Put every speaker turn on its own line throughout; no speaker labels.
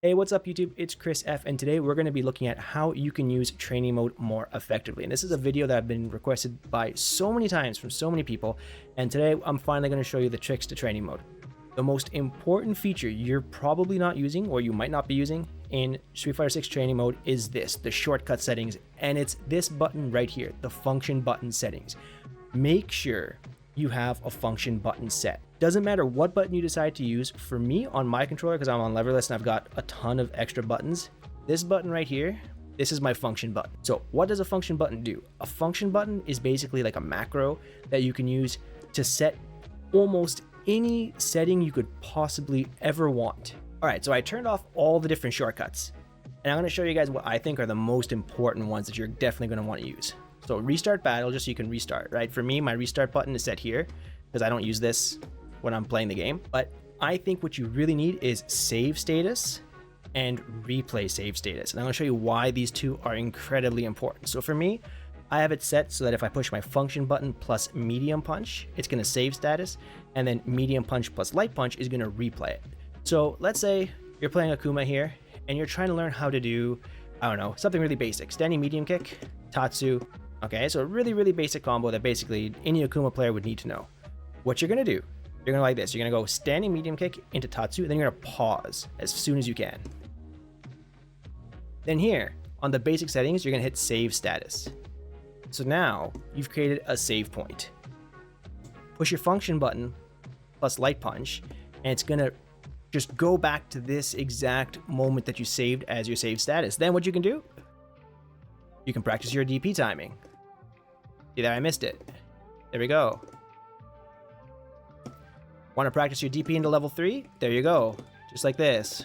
Hey, what's up YouTube? It's Chris F, and today we're going to be looking at how you can use training mode more effectively. And this is a video that I've been requested by so many times from so many people, and today I'm finally going to show you the tricks to training mode. The most important feature you're probably not using, or you might not be using, in Street Fighter 6 training mode is this, the shortcut settings, and it's this button right here, the function button settings. Make sure you have a function button set. Doesn't matter what button you decide to use. For me, on my controller, because I'm on leverless and I've got a ton of extra buttons, this button right here, this is my function button. So what does a function button do? A function button is basically like a macro that you can use to set almost any setting you could possibly ever want. All right, so I turned off all the different shortcuts, and I'm going to show you guys what I think are the most important ones that you're definitely going to want to use. So restart battle, just so you can restart, right? For me, my restart button is set here because I don't use this when I'm playing the game. But I think what you really need is save status and replay save status. And I'm gonna show you why these two are incredibly important. So for me, I have it set so that if I push my function button plus medium punch, it's gonna save status, and then medium punch plus light punch is gonna replay it. So let's say you're playing Akuma here and you're trying to learn how to do, I don't know, something really basic. Standing medium kick, Tatsu. Okay, so a really basic combo that basically any Akuma player would need to know. What you're gonna do, you're gonna like this. You're gonna go standing medium kick into Tatsu, then you're gonna pause as soon as you can. Then here, on the basic settings, you're gonna hit save status. So now, you've created a save point. Push your function button plus light punch, and it's gonna just go back to this exact moment that you saved as your save status. Then what you can do, you can practice your DP timing. See there, I missed it. There we go. Want to practice your DP into level 3? There you go, just like this.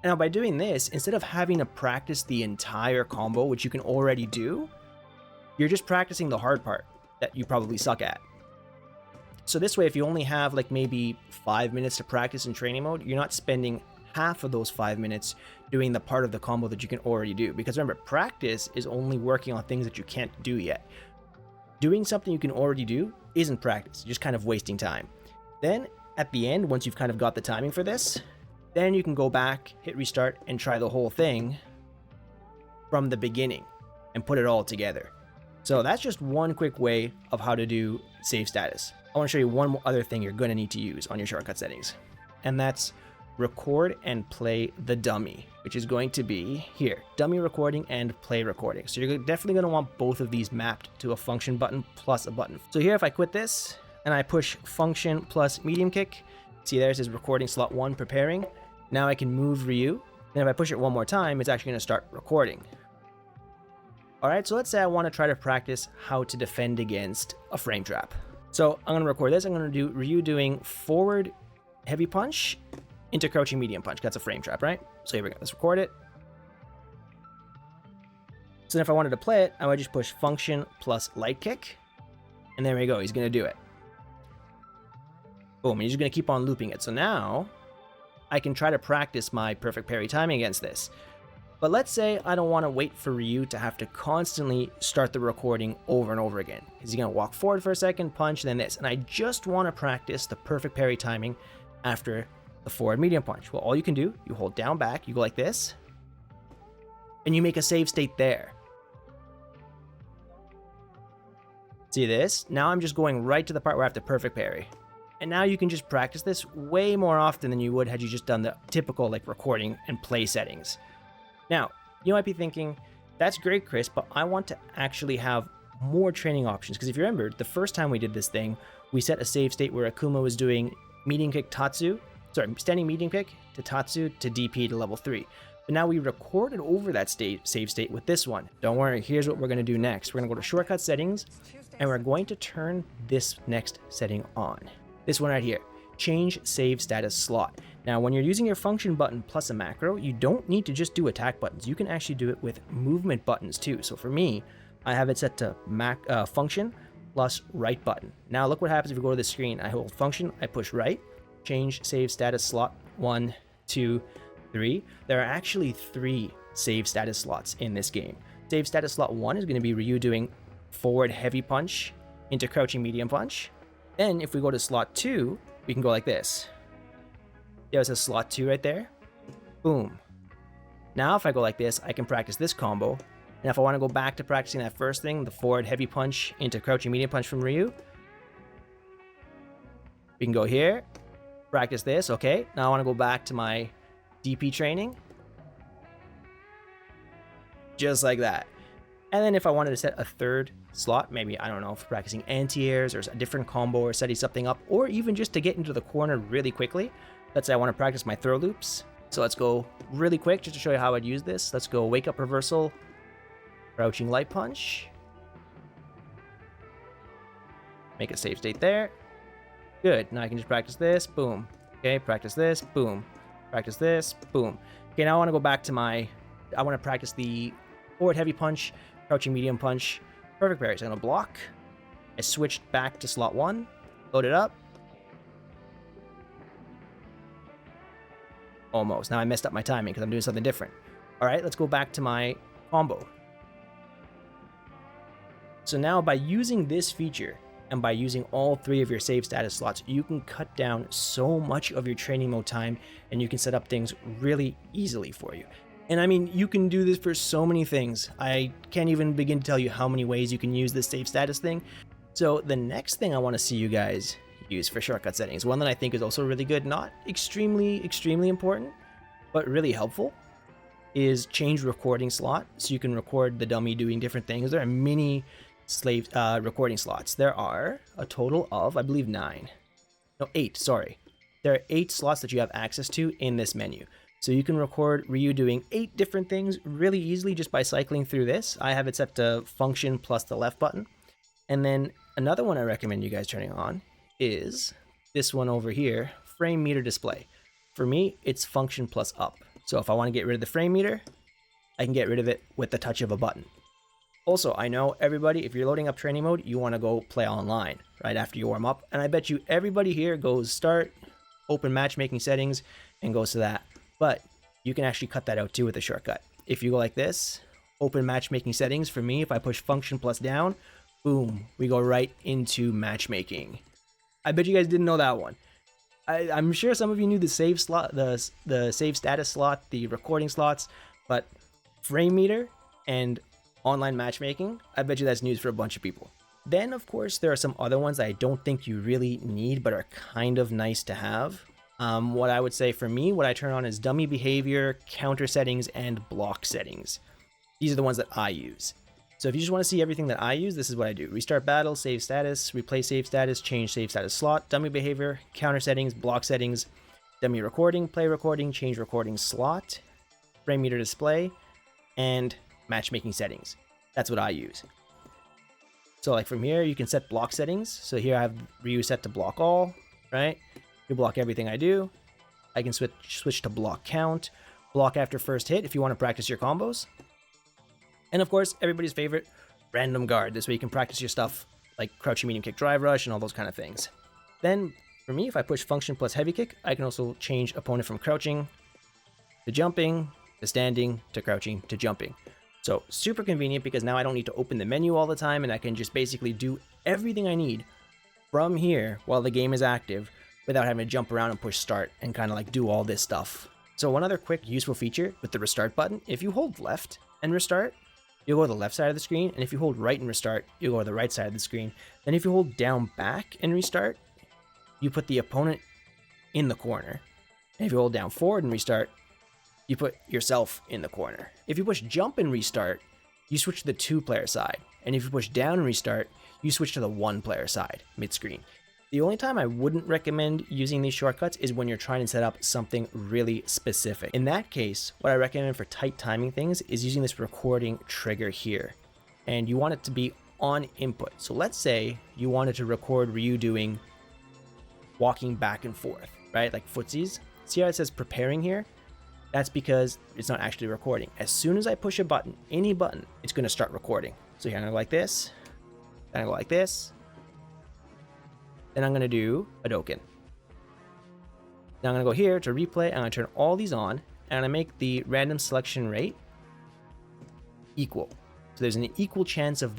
Now by doing this, instead of having to practice the entire combo, which you can already do, you're just practicing the hard part that you probably suck at. So this way, if you only have like maybe 5 minutes to practice in training mode, you're not spending half of those 5 minutes doing the part of the combo that you can already do. Because remember, practice is only working on things that you can't do yet. Doing something you can already do isn't practice, you're just kind of wasting time. Then at the end, once you've kind of got the timing for this, then you can go back, hit restart, and try the whole thing from the beginning and put it all together. So that's just one quick way of how to do save status. I want to show you one more other thing you're going to need to use on your shortcut settings, and that's record and play the dummy, which is going to be here, dummy recording and play recording. So you're definitely going to want both of these mapped to a function button plus a button. So here, if I quit this and I push function plus medium kick, see there it says recording slot 1 preparing. Now I can move Ryu, and if I push it one more time, it's actually going to start recording. All right, so let's say I want to try to practice how to defend against a frame trap. So I'm going to record this. I'm going to do Ryu doing forward heavy punch into crouching medium punch. That's a frame trap, right? So here we go. Let's record it. So then if I wanted to play it, I would just push function plus light kick. And there we go. He's going to do it. Boom. And he's just going to keep on looping it. So now I can try to practice my perfect parry timing against this. But let's say I don't want to wait for Ryu to have to constantly start the recording over and over again. He's going to walk forward for a second, punch, then this. And I just want to practice the perfect parry timing after the forward medium punch. Well, all you can do, you hold down back, you go like this, and you make a save state there. See this? Now I'm just going right to the part where I have to perfect parry. And now you can just practice this way more often than you would had you just done the typical like recording and play settings. Now, you might be thinking, that's great, Chris, but I want to actually have more training options. Because if you remember, the first time we did this thing, we set a save state where Akuma was doing medium kick Tatsu, standing medium kick to Tatsu to DP to level 3. But now we recorded over that save state with this one. Don't worry, here's what we're going to do next. We're going to go to shortcut settings, and we're going to turn this next setting on. This one right here, change save status slot. Now, when you're using your function button plus a macro, you don't need to just do attack buttons. You can actually do it with movement buttons too. So for me, I have it set to function plus right button. Now look what happens if we go to the screen. I hold function, I push right, change save status slot 1, 2, 3. There are actually 3 save status slots in this game. Save status slot 1 is going to be Ryu doing forward heavy punch into crouching medium punch. Then if we go to slot 2, we can go like this. Yeah, it says slot 2 right there. Boom. Now if I go like this, I can practice this combo. And if I want to go back to practicing that first thing, the forward heavy punch into crouching medium punch from Ryu, we can go here, practice this. Okay, now I want to go back to my DP training. Just like that. And then if I wanted to set a third slot, maybe, I don't know, for practicing anti-airs or a different combo or setting something up, or even just to get into the corner really quickly. Let's say I want to practice my throw loops. So let's go really quick just to show you how I'd use this. Let's go wake up reversal, crouching light punch. Make a save state there. Good. Now I can just practice this. Boom. Okay, practice this. Boom. Practice this. Boom. Okay, now I want to go back to I want to practice the forward heavy punch, crouching medium punch. Perfect parry. So I'm going to block. I switched back to slot 1. Load it up. Almost. Now I messed up my timing because I'm doing something different. All right, let's go back to my combo. So now by using this feature and by using all 3 of your save status slots, you can cut down so much of your training mode time and you can set up things really easily for you. And I mean, you can do this for so many things. I can't even begin to tell you how many ways you can use this save status thing. So the next thing I want to see you guys use for shortcut settings, one that I think is also really good, not extremely important, but really helpful, is change recording slot. So you can record the dummy doing different things. There are many recording slots. There are a total of, I believe, 8, sorry. There are 8 slots that you have access to in this menu. So you can record Ryu doing 8 different things really easily just by cycling through this. I have it set to function plus the left button. And then another one I recommend you guys turning on is this one over here, frame meter display. For me, it's function plus up. So if I want to get rid of the frame meter, I can get rid of it with the touch of a button. Also, I know everybody, if you're loading up training mode, you want to go play online right after you warm up. And I bet you everybody here goes start, open matchmaking settings, and goes to that. But you can actually cut that out too with a shortcut. If you go like this, open matchmaking settings, for me, if I push function plus down, boom, we go right into matchmaking. I bet you guys didn't know that one. I'm sure some of you knew the save slot, the save status slot, the recording slots, but frame meter and online matchmaking, I bet you that's news for a bunch of people. Then, of course, there are some other ones that I don't think you really need, but are kind of nice to have. What I would say for me, what I turn on is dummy behavior, counter settings, and block settings. These are the ones that I use. So if you just want to see everything that I use, this is what I do. Restart battle, save status, replay save status, change save status slot, dummy behavior, counter settings, block settings, dummy recording, play recording, change recording slot, frame meter display, and matchmaking settings. That's what I use. So like from here, you can set block settings. So here I have Ryu set to block all, right? You block everything I do. I can switch to block count, block after first hit if you want to practice your combos. And of course, everybody's favorite, random guard. This way you can practice your stuff like crouching medium kick drive rush and all those kind of things. Then for me, if I push function plus heavy kick, I can also change opponent from crouching to jumping, to standing, to crouching, to jumping. So super convenient because now I don't need to open the menu all the time and I can just basically do everything I need from here while the game is active without having to jump around and push start and kind of like do all this stuff. So one other quick useful feature with the restart button, if you hold left and restart, you'll go to the left side of the screen, and if you hold right and restart, you'll go to the right side of the screen. Then if you hold down back and restart, you put the opponent in the corner. And if you hold down forward and restart, you put yourself in the corner. If you push jump and restart, you switch to the 2-player side. And if you push down and restart, you switch to the 1-player side, mid-screen. The only time I wouldn't recommend using these shortcuts is when you're trying to set up something really specific. In that case, what I recommend for tight timing things is using this recording trigger here. And you want it to be on input. So let's say you wanted to record Ryu doing walking back and forth, right? Like footsies. See how it says preparing here? That's because it's not actually recording. As soon as I push a button, any button, it's going to start recording. So here I'm going to go like this. Then I go like this. Then I'm going to do a Doken. Now I'm going to go here to replay. I'm going to turn all these on. And I'm going to make the random selection rate equal. So there's an equal chance of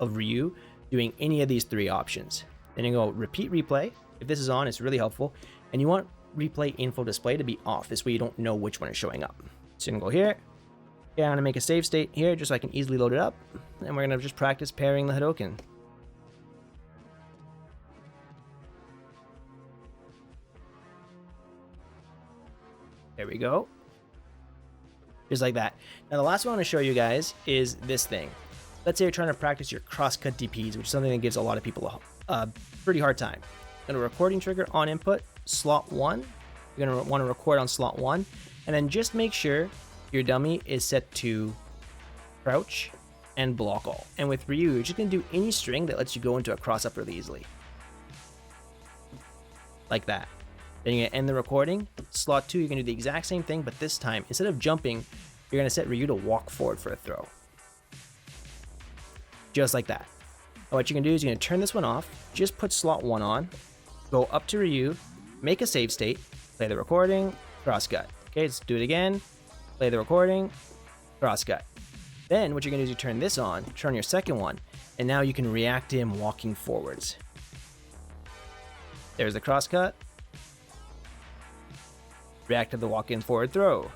Ryu doing any of these 3 options. Then you go repeat replay. If this is on, it's really helpful. And you want replay info display to be off. This way you don't know which one is showing up. So you can go here. Yeah, I'm gonna make a save state here just so I can easily load it up. And we're gonna just practice pairing the Hadoken. There we go. Just like that. Now the last one I want to show you guys is this thing. Let's say you're trying to practice your crosscut DPs, which is something that gives a lot of people a pretty hard time. Going to recording trigger on input, slot 1. You're going to want to record on slot 1. And then just make sure your dummy is set to crouch and block all. And with Ryu, you're just going to do any string that lets you go into a cross up really easily. Like that. Then you're going to end the recording. Slot 2, you're going to do the exact same thing, but this time, instead of jumping, you're going to set Ryu to walk forward for a throw. Just like that. And what you're going to do is you're going to turn this one off, just put slot 1 on, go up to Ryu, make a save state, play the recording, crosscut. Okay, let's do it again. Play the recording, crosscut. Then what you're going to do is you turn this on, turn your second one, and now you can react to him walking forwards. There's the crosscut. React to the walk-in forward throw.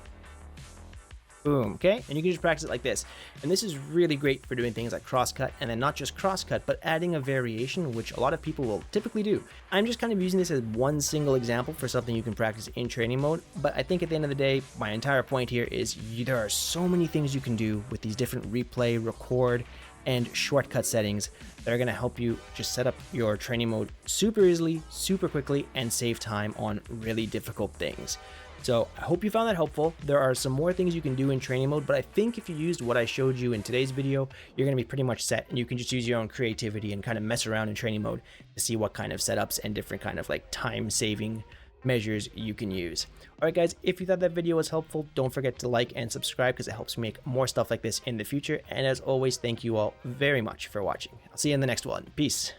Boom, okay? And you can just practice it like this. And this is really great for doing things like crosscut, and then not just crosscut, but adding a variation, which a lot of people will typically do. I'm just kind of using this as one single example for something you can practice in training mode, but I think at the end of the day, my entire point here is there are so many things you can do with these different replay, record, and shortcut settings that are going to help you just set up your training mode super easily, super quickly, and save time on really difficult things. So I hope you found that helpful. There are some more things you can do in training mode, but I think if you used what I showed you in today's video, you're going to be pretty much set, and you can just use your own creativity and kind of mess around in training mode to see what kind of setups and different kind of like time saving measures you can use. Alright guys, if you thought that video was helpful, don't forget to like and subscribe because it helps me make more stuff like this in the future. And as always, thank you all very much for watching. I'll see you in the next one. Peace.